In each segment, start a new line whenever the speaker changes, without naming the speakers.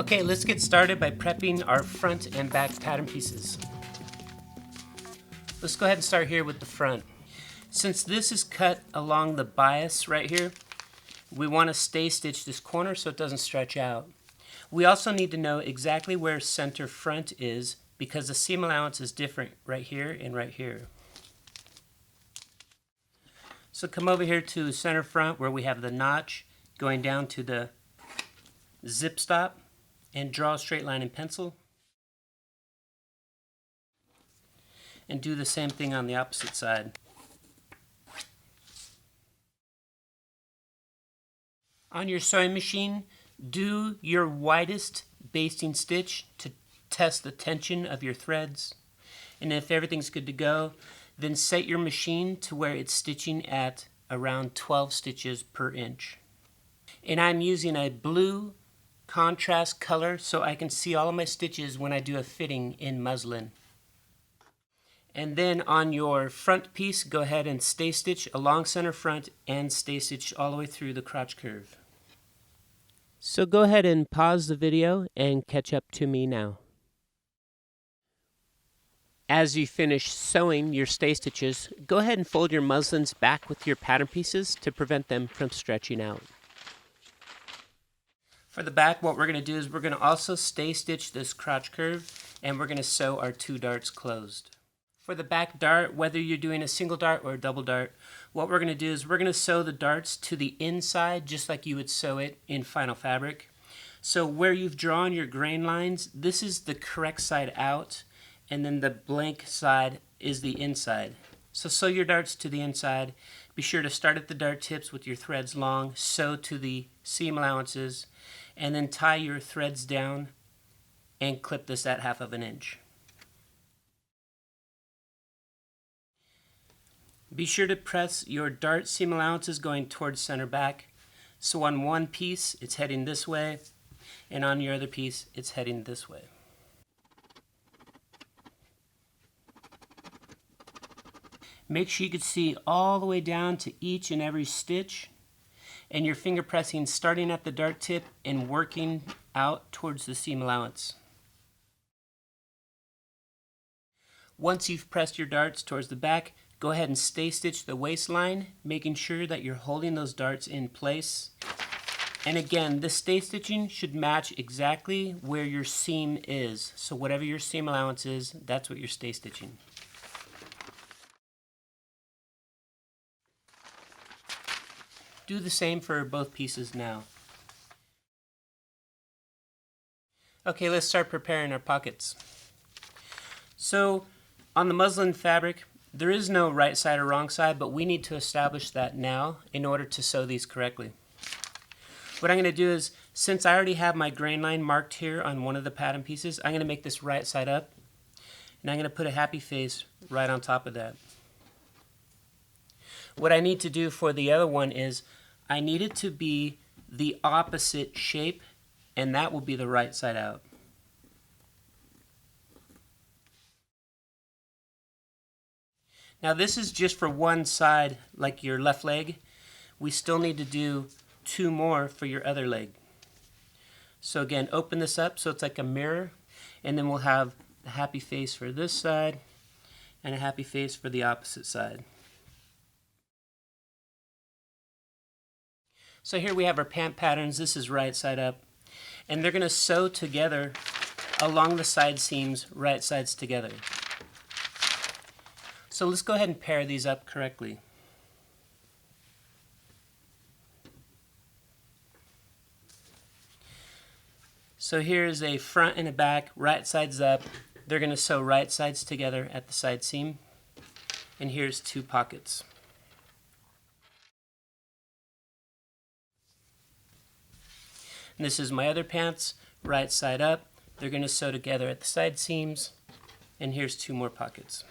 Okay, let's get started by prepping our front and back pattern pieces. Let's go ahead and start here with the front. Since this is cut along the bias right here, we want to stay stitch this corner so it doesn't stretch out. We also need to know exactly where center front is because the seam allowance is different right here and right here. So come over here to center front where we have the notch going down to the zip stop and draw a straight line in pencil. And do the same thing on the opposite side. On your sewing machine, do your widest basting stitch to test the tension of your threads. And if everything's good to go, then set your machine to where it's stitching at around 12 stitches per inch. And I'm using a blue contrast color so I can see all of my stitches when I do a fitting in muslin. And then on your front piece, go ahead and stay stitch along center front and stay stitch all the way through the crotch curve. So go ahead and pause the video and catch up to me now. As you finish sewing your stay stitches, go ahead and fold your muslins back with your pattern pieces to prevent them from stretching out. For the back, what we're going to do is we're going to also stay stitch this crotch curve and we're going to sew our two darts closed. For the back dart, whether you're doing a single dart or a double dart, what we're going to do is we're going to sew the darts to the inside just like you would sew it in final fabric. So where you've drawn your grain lines, this is the correct side out, and then the blank side is the inside. So sew your darts to the inside. Be sure to start at the dart tips with your threads long, sew to the seam allowances, and then tie your threads down and clip this at 1/2 inch. Be sure to press your dart seam allowances going towards center back. So on one piece, it's heading this way, and on your other piece, it's heading this way. Make sure you can see all the way down to each and every stitch, and your finger pressing starting at the dart tip and working out towards the seam allowance. Once you've pressed your darts towards the back, go ahead and stay stitch the waistline, making sure that you're holding those darts in place. And again, this stay stitching should match exactly where your seam is. So whatever your seam allowance is, that's what you're stay stitching. Do the same for both pieces now. Okay, let's start preparing our pockets. So on the muslin fabric, there is no right side or wrong side, but we need to establish that now in order to sew these correctly. What I'm going to do is, since I already have my grain line marked here on one of the pattern pieces, I'm going to make this right side up, and I'm going to put a happy face right on top of that. What I need to do for the other one is, I need it to be the opposite shape, and that will be the right side out. Now this is just for one side, like your left leg. We still need to do 2 more for your other leg. So again, open this up so it's like a mirror, and then we'll have a happy face for this side and a happy face for the opposite side. So here we have our pant patterns. This is right side up, and they're going to sew together along the side seams, right sides together. So let's go ahead and pair these up correctly. So here's a front and a back, right sides up. They're going to sew right sides together at the side seam. And here's 2 pockets. And this is my other pants, right side up. They're going to sew together at the side seams. And here's 2 more pockets.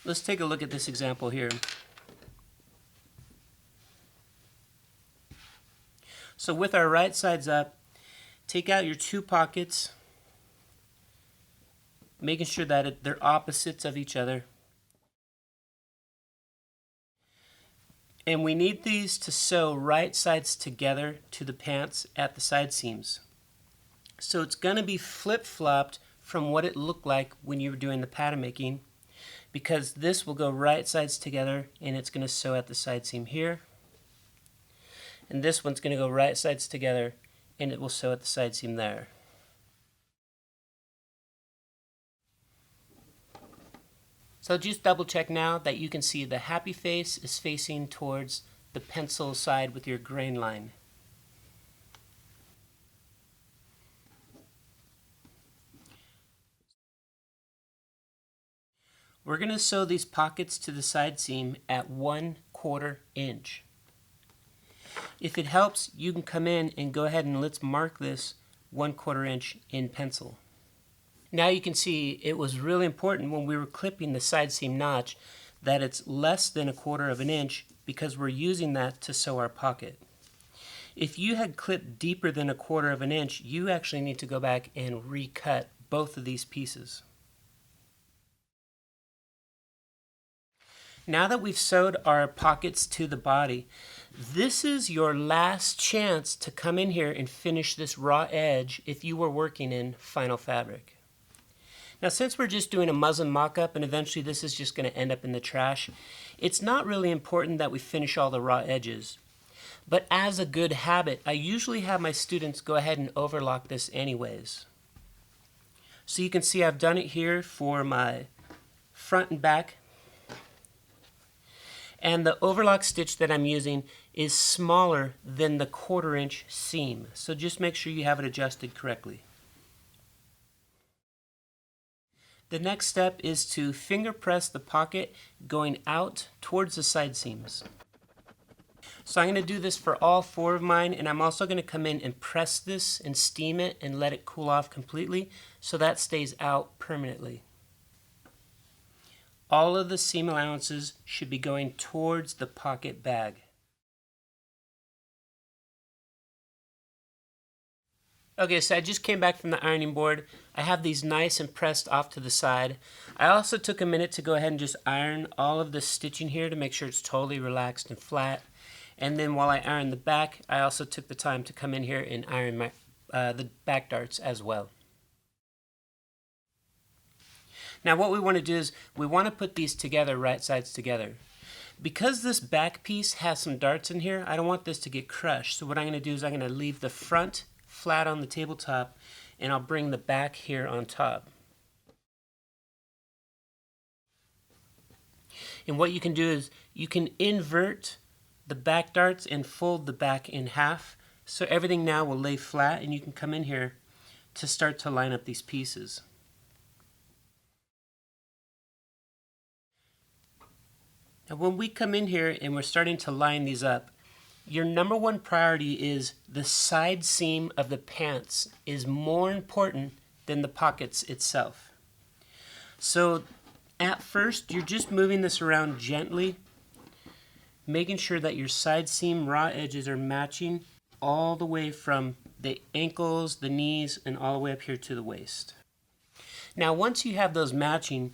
Let's take a look at this example here. So with our right sides up, take out your 2 pockets, making sure that they're opposites of each other. And we need these to sew right sides together to the pants at the side seams. So it's going to be flip-flopped from what it looked like when you were doing the pattern making, because this will go right sides together and it's going to sew at the side seam here. And this one's going to go right sides together and it will sew at the side seam there. So just double check now that you can see the happy face is facing towards the pencil side with your grain line. We're going to sew these pockets to the side seam at 1/4 inch. If it helps, you can come in and go ahead and let's mark this 1/4 inch in pencil. Now you can see it was really important when we were clipping the side seam notch that it's less than 1/4 inch because we're using that to sew our pocket. If you had clipped deeper than 1/4 inch, you actually need to go back and recut both of these pieces. Now that we've sewed our pockets to the body, this is your last chance to come in here and finish this raw edge if you were working in final fabric. Now since we're just doing a muslin mock-up and eventually this is just going to end up in the trash, it's not really important that we finish all the raw edges. But as a good habit, I usually have my students go ahead and overlock this anyways. So you can see I've done it here for my front and back. And the overlock stitch that I'm using is smaller than the 1/4 inch seam. So just make sure you have it adjusted correctly. The next step is to finger press the pocket going out towards the side seams. So I'm going to do this for all 4 of mine, and I'm also going to come in and press this and steam it and let it cool off completely so that stays out permanently. All of the seam allowances should be going towards the pocket bag. Okay, so I just came back from the ironing board. I have these nice and pressed off to the side. I also took a minute to go ahead and just iron all of the stitching here to make sure it's totally relaxed and flat. And then while I ironed the back, I also took the time to come in here and iron my the back darts as well. Now what we want to do is we want to put these together, right sides together. Because this back piece has some darts in here, I don't want this to get crushed. So what I'm going to do is I'm going to leave the front flat on the tabletop and I'll bring the back here on top. And what you can do is you can invert the back darts and fold the back in half. So everything now will lay flat and you can come in here to start to line up these pieces. Now when we come in here and we're starting to line these up, your number one priority is the side seam of the pants is more important than the pockets itself. So at first you're just moving this around gently, making sure that your side seam raw edges are matching all the way from the ankles, the knees, and all the way up here to the waist. Now once you have those matching,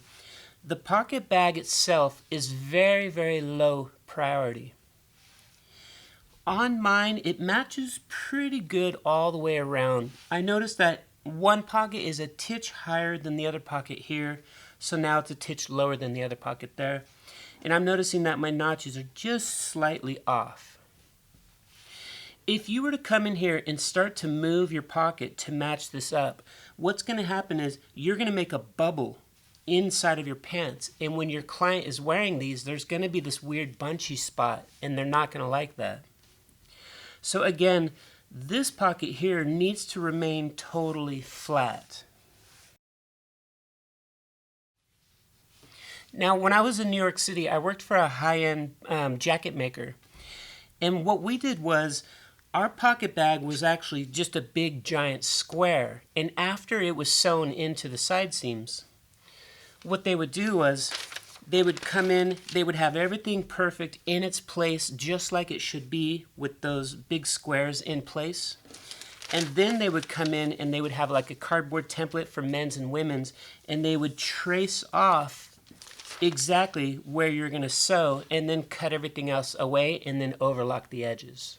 the pocket bag itself is very, very low priority. On mine, it matches pretty good all the way around. I noticed that one pocket is a titch higher than the other pocket here, so now it's a titch lower than the other pocket there. And I'm noticing that my notches are just slightly off. If you were to come in here and start to move your pocket to match this up, what's going to happen is you're going to make a bubble inside of your pants, and when your client is wearing these, there's going to be this weird bunchy spot and they're not going to like that. So again, this pocket here needs to remain totally flat. Now when I was in New York City, I worked for a high-end jacket maker, and what we did was our pocket bag was actually just a big giant square, and after it was sewn into the side seams, what they would do was they would come in, they would have everything perfect in its place just like it should be with those big squares in place. And then they would come in and they would have like a cardboard template for men's and women's, and they would trace off exactly where you're going to sew, and then cut everything else away and then overlock the edges.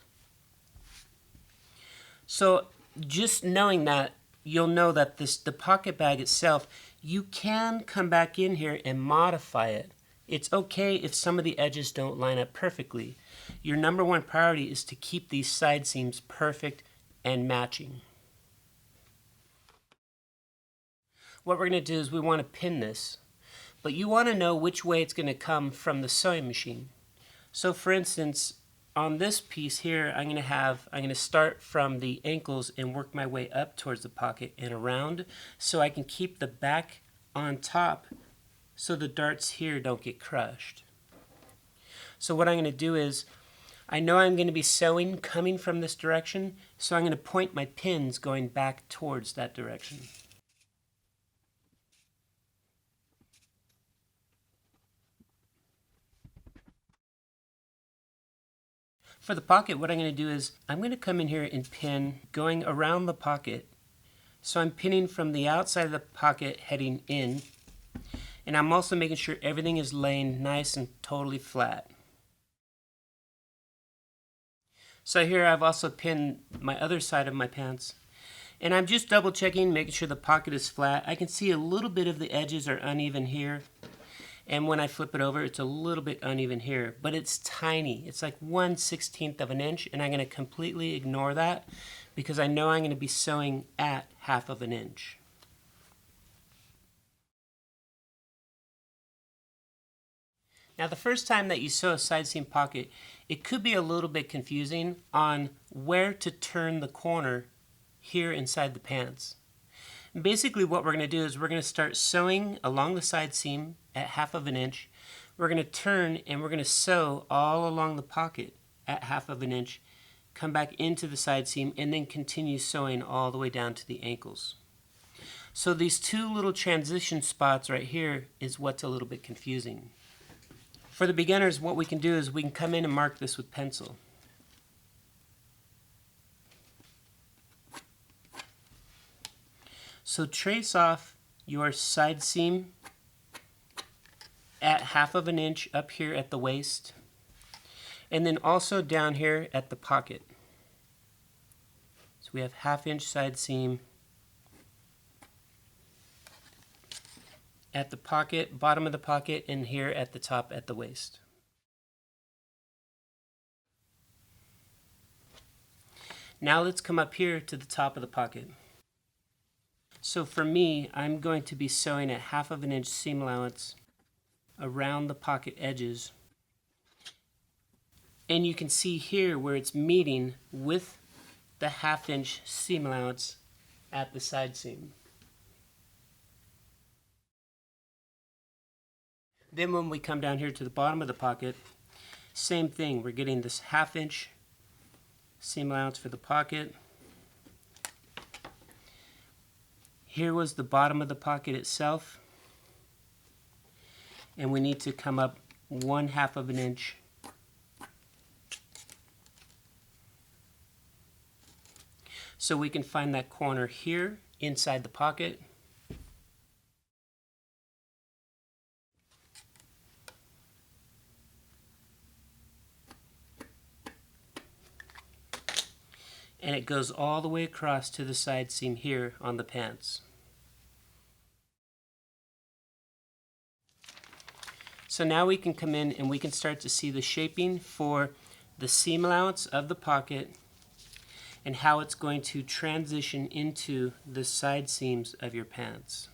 So just knowing that, you'll know that the pocket bag itself, you can come back in here and modify it. It's okay if some of the edges don't line up perfectly. Your number one priority is to keep these side seams perfect and matching. What we're going to do is we want to pin this, but you want to know which way it's going to come from the sewing machine. So for instance, on this piece here, I'm going to start from the ankles and work my way up towards the pocket and around, so I can keep the back on top so the darts here don't get crushed. So what I'm going to do is, I know I'm going to be sewing coming from this direction, so I'm going to point my pins going back towards that direction. For the pocket, what I'm going to do is I'm going to come in here and pin going around the pocket. So I'm pinning from the outside of the pocket heading in, and I'm also making sure everything is laying nice and totally flat. So here I've also pinned my other side of my pants, and I'm just double checking, making sure the pocket is flat. I can see a little bit of the edges are uneven here. And when I flip it over, it's a little bit uneven here, but it's tiny. It's like 1/16 of an inch, and I'm going to completely ignore that because I know I'm going to be sewing at 1/2 of an inch. Now, the first time that you sew a side seam pocket, it could be a little bit confusing on where to turn the corner here inside the pants. Basically what we're going to do is we're going to start sewing along the side seam at 1/2 of an inch. We're going to turn and we're going to sew all along the pocket at 1/2 of an inch, come back into the side seam, and then continue sewing all the way down to the ankles. So these two little transition spots right here is what's a little bit confusing. For the beginners, what we can do is we can come in and mark this with pencil. So trace off your side seam at 1/2 of an inch up here at the waist, and then also down here at the pocket. So we have 1/2 inch side seam at the pocket, bottom of the pocket, and here at the top at the waist. Now let's come up here to the top of the pocket. So for me, I'm going to be sewing at 1/2 of an inch seam allowance around the pocket edges. And you can see here where it's meeting with the 1/2 inch seam allowance at the side seam. Then when we come down here to the bottom of the pocket, same thing, we're getting this 1/2 inch seam allowance for the pocket. Here was the bottom of the pocket itself, and we need to come up 1/2 of an inch so we can find that corner here inside the pocket. And it goes all the way across to the side seam here on the pants. So now we can come in and we can start to see the shaping for the seam allowance of the pocket and how it's going to transition into the side seams of your pants.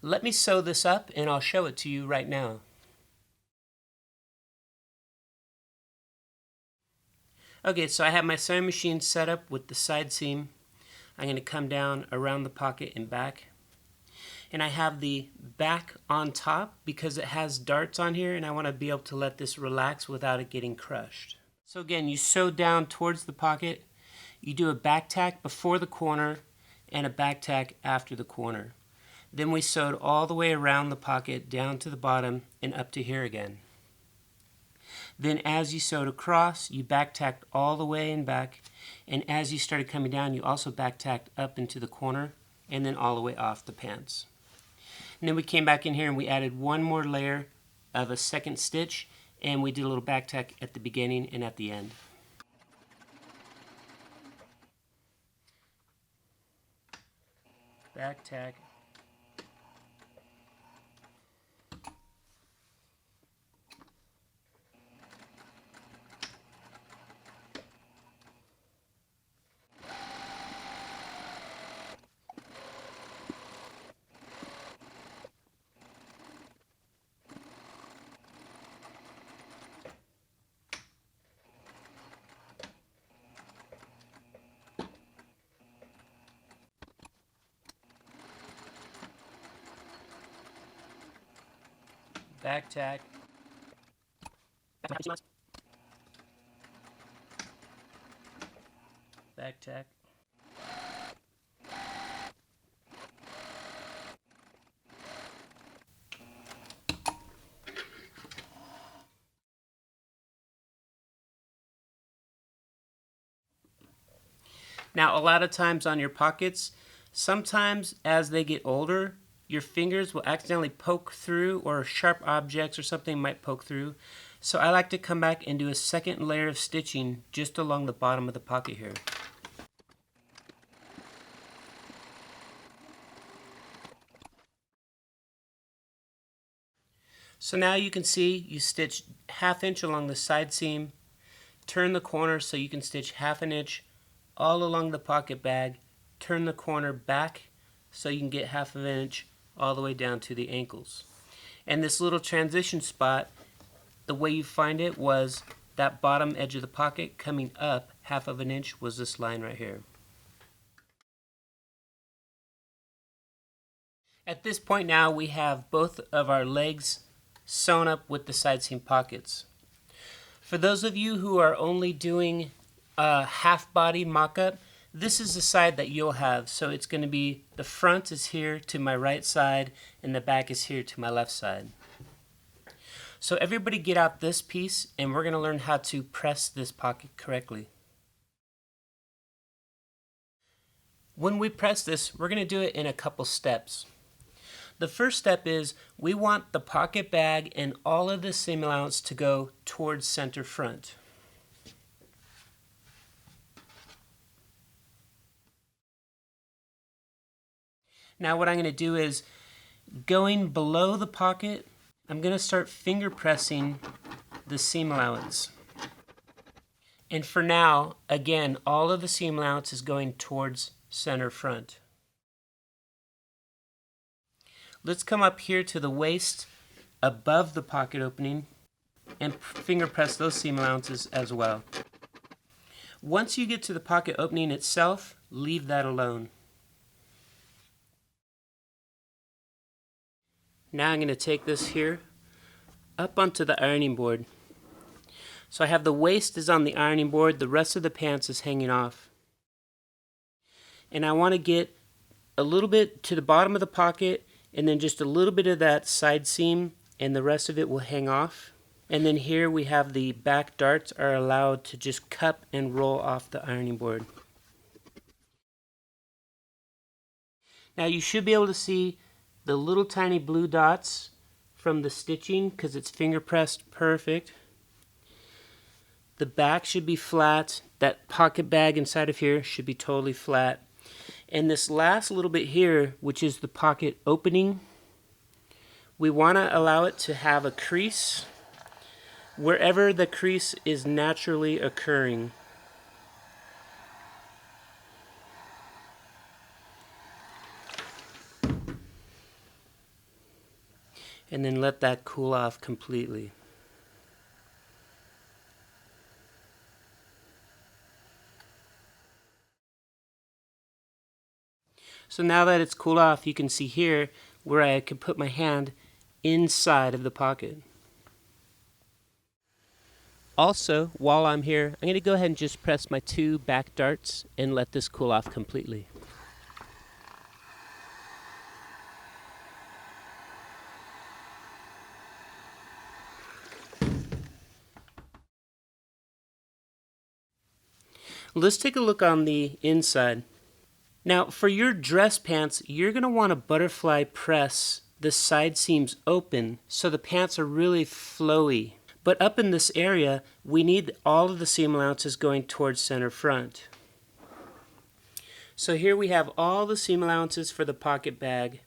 Let me sew this up and I'll show it to you right now. Okay, so I have my sewing machine set up with the side seam. I'm going to come down around the pocket and back. And I have the back on top because it has darts on here and I want to be able to let this relax without it getting crushed. So again, you sew down towards the pocket. You do a back tack before the corner and a back tack after the corner. Then we sewed all the way around the pocket down to the bottom and up to here again. Then as you sewed across, you back tacked all the way and back, and as you started coming down, you also back tacked up into the corner and then all the way off the pants. And then we came back in here and we added one more layer of a second stitch, and we did a little back tack at the beginning and at the end. Back tack. Back tack. Back tack. Now, a lot of times on your pockets, sometimes as they get older, your fingers will accidentally poke through, or sharp objects or something might poke through. So I like to come back and do a second layer of stitching just along the bottom of the pocket here. So now you can see you stitch 1/2 inch along the side seam, turn the corner so you can stitch 1/2 inch all along the pocket bag, turn the corner back so you can get 1/2 inch all the way down to the ankles. And this little transition spot, the way you find it was that bottom edge of the pocket coming up 1/2 inch was this line right here. At this point now we have both of our legs sewn up with the side seam pockets. For those of you who are only doing a half body mock-up, this is the side that you'll have. So it's going to be the front is here to my right side and the back is here to my left side. So everybody get out this piece and we're going to learn how to press this pocket correctly. When we press this, we're going to do it in a couple steps. The first step is we want the pocket bag and all of the seam allowance to go towards center front. Now what I'm going to do is, going below the pocket, I'm going to start finger pressing the seam allowance. And for now, again, all of the seam allowance is going towards center front. Let's come up here to the waist above the pocket opening and finger press those seam allowances as well. Once you get to the pocket opening itself, leave that alone. Now I'm going to take this here up onto the ironing board. So I have the waist is on the ironing board, the rest of the pants is hanging off. And I want to get a little bit to the bottom of the pocket and then just a little bit of that side seam, and the rest of it will hang off. And then here we have the back darts are allowed to just cup and roll off the ironing board. Now you should be able to see the little tiny blue dots from the stitching because it's finger pressed perfect. The back should be flat. That pocket bag inside of here should be totally flat. And this last little bit here, which is the pocket opening, we want to allow it to have a crease wherever the crease is naturally occurring. And then let that cool off completely. So now that it's cooled off, you can see here where I can put my hand inside of the pocket. Also, while I'm here, I'm going to go ahead and just press my 2 back darts and let this cool off completely. Let's take a look on the inside. Now, for your dress pants, you're going to want to butterfly press the side seams open so the pants are really flowy. But up in this area, we need all of the seam allowances going towards center front. So here we have all the seam allowances for the pocket bag.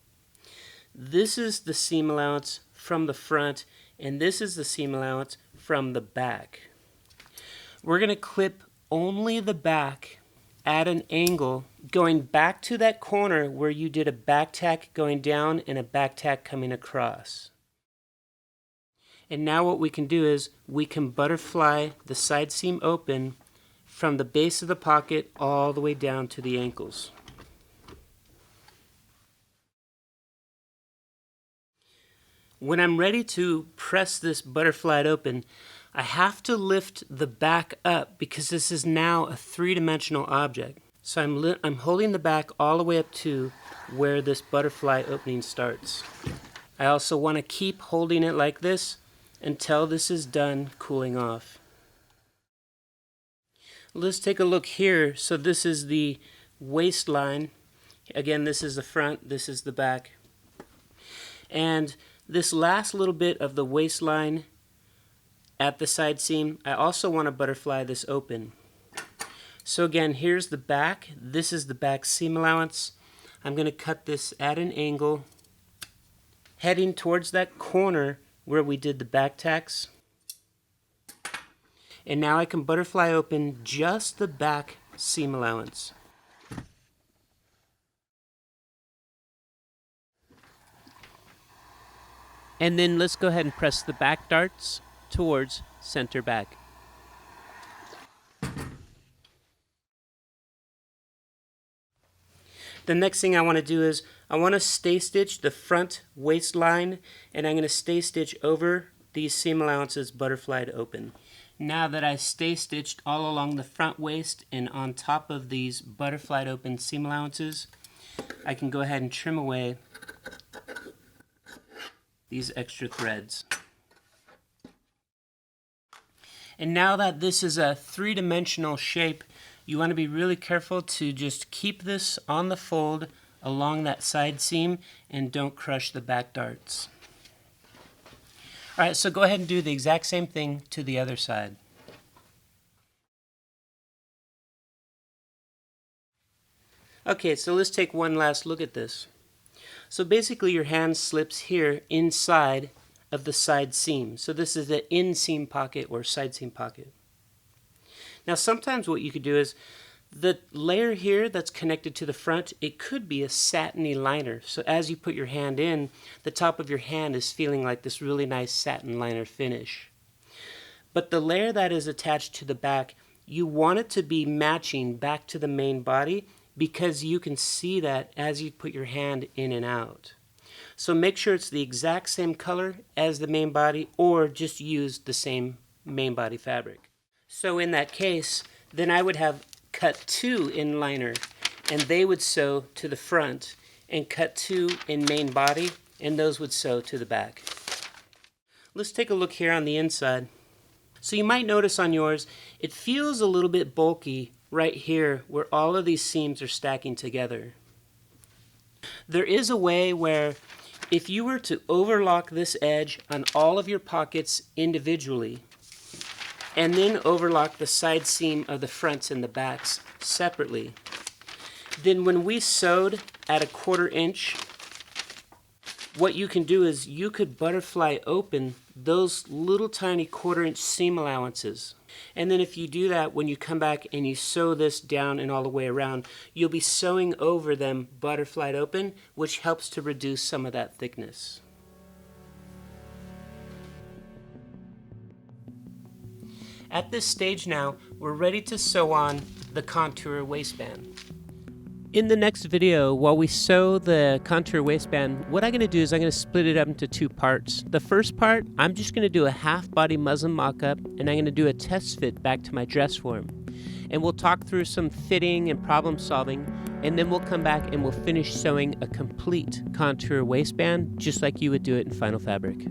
This is the seam allowance from the front, and this is the seam allowance from the back. We're going to clip only the back at an angle going back to that corner where you did a back tack going down and a back tack coming across. And now what we can do is we can butterfly the side seam open from the base of the pocket all the way down to the ankles. When I'm ready to press this butterflied open, I have to lift the back up because this is now a three-dimensional object. So I'm holding the back all the way up to where this butterfly opening starts. I also want to keep holding it like this until this is done cooling off. Let's take a look here. So this is the waistline. Again, this is the front, this is the back. And this last little bit of the waistline at the side seam, I also want to butterfly this open. So again, here's the back. This is the back seam allowance. I'm going to cut this at an angle, heading towards that corner where we did the back tacks. And now I can butterfly open just the back seam allowance. And then let's go ahead and press the back darts towards center back. The next thing I want to do is I want to stay stitch the front waistline, and I'm going to stay stitch over these seam allowances butterflied open. Now that I stay stitched all along the front waist and on top of these butterflied open seam allowances, I can go ahead and trim away these extra threads. And now that this is a three-dimensional shape, you want to be really careful to just keep this on the fold along that side seam and don't crush the back darts. Alright, so go ahead and do the exact same thing to the other side. Okay, so let's take one last look at this. So basically your hand slips here inside of the side seam. So this is the inseam pocket or side seam pocket. Now sometimes what you could do is the layer here that's connected to the front, it could be a satiny liner. So as you put your hand in, the top of your hand is feeling like this really nice satin liner finish. But the layer that is attached to the back, you want it to be matching back to the main body because you can see that as you put your hand in and out. So make sure it's the exact same color as the main body or just use the same main body fabric. So in that case, then I would have cut 2 in liner and they would sew to the front, and cut 2 in main body and those would sew to the back. Let's take a look here on the inside. So you might notice on yours, it feels a little bit bulky right here where all of these seams are stacking together. There is a way where if you were to overlock this edge on all of your pockets individually, and then overlock the side seam of the fronts and the backs separately, then when we sewed at a 1/4 inch, what you can do is you could butterfly open those little tiny 1/4 inch seam allowances. And then if you do that, when you come back and you sew this down and all the way around, you'll be sewing over them butterflied open, which helps to reduce some of that thickness. At this stage now, we're ready to sew on the contour waistband. In the next video, while we sew the contour waistband, what I'm going to do is I'm going to split it up into 2 parts. The first part, I'm just going to do a half body muslin mock-up, and I'm going to do a test fit back to my dress form. And we'll talk through some fitting and problem solving, and then we'll come back and we'll finish sewing a complete contour waistband, just like you would do it in Final Fabric.